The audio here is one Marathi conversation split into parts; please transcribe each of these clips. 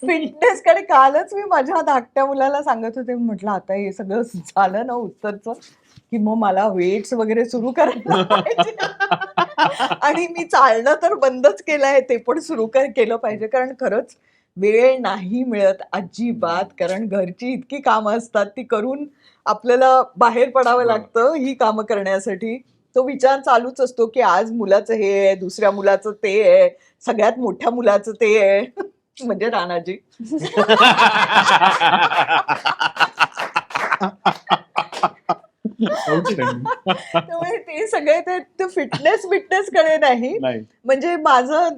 फिटनेस कडे कालच मी माझ्या धाकट्या मुलाला सांगत होते, म्हटलं आता हे सगळं झालं ना उत्तरचं, की मग मला वेट्स वगैरे सुरू करायला पाहिजे. आणि मी चालणं तर बंदच केलंय, ते पण सुरू केलं पाहिजे. कारण खरंच वेळ नाही मिळत अजिबात. कारण घरची इतकी कामं असतात, ती करून आपल्याला बाहेर पडावं लागतं ही कामं करण्यासाठी. तो विचार चालूच असतो, की आज मुलाचं हे आहे, दुसऱ्या मुलाचं ते आहे, सगळ्यात मोठ्या मुलाचं ते आहे. म्हणजे राणाजी. त्यामुळे ते सगळे ते फिटनेस कडे नाही. म्हणजे माझं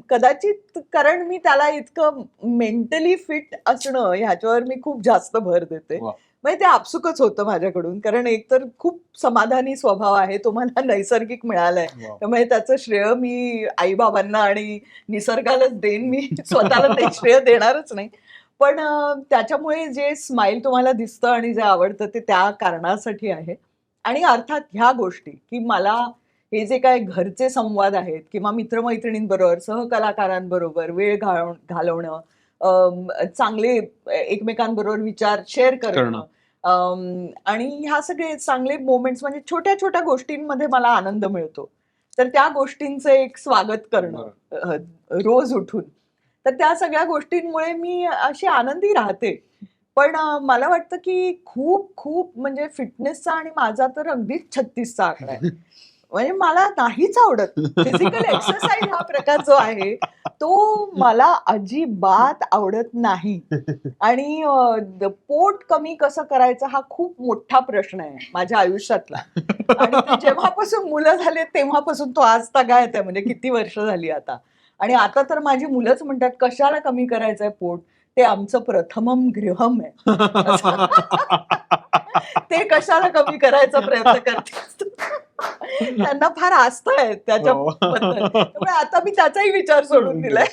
कदाचित कारण मी त्याला इतकं मेंटली फिट असणं ह्याच्यावर मी खूप जास्त भर देते. म्हणजे ते आपसुकच होतं माझ्याकडून. कारण एकतर खूप समाधानी स्वभाव आहे, तो मला नैसर्गिक मिळालाय. त्यामुळे त्याचं श्रेय मी आई-बाबांना आणि निसर्गालाच देईन. मी स्वतःला ते श्रेय देणारच नाही. पण त्याच्यामुळे जे स्माईल तुम्हाला दिसतं आणि जे आवडतं ते त्या कारणासाठी आहे. आणि अर्थात ह्या गोष्टी, की मला हे जे काही घरचे संवाद आहेत किंवा मित्र-मैत्रिणींबरोबर, सहकलाकारांबरोबर वेळ घालवणं, चांगले एकमेकांबरोबर विचार शेअर करणं, आणि ह्या सगळे चांगले मोमेंट्स म्हणजे छोट्या-छोट्या गोष्टींमध्ये मला आनंद मिळतो. तर त्या गोष्टींचं एक स्वागत करणं रोज उठून. तर त्या सगळ्या गोष्टींमुळे मी अशी आनंदी राहते. पण मला वाटतं की खूप म्हणजे फिटनेसचा आणि माझा तर अगदीच 36चा आकडा आहे. म्हणजे मला नाहीच आवडत. फिजिकल एक्सरसाइज हा प्रकार जो आहे, तो मला अजिबात आवडत नाही. आणि पोट कमी कसं करायचं हा खूप मोठा प्रश्न आहे माझ्या आयुष्यातला. आणि ते जेव्हापासून मुलं झाले तेव्हापासून तो आज तागायत आहे. म्हणजे किती वर्ष झाली आता. आणि आता तर माझी मुलंच म्हणतात, "कशाला कमी करायचंय पोट? ते आमचं प्रथमम गृहम आहे." असं. ते कशाला कमी करायचा प्रयत्न करतेस? त्यांना फार आस्था आहे त्याच्याबद्दल. त्यामुळे आता मी त्याचाही विचार सोडून दिलाय.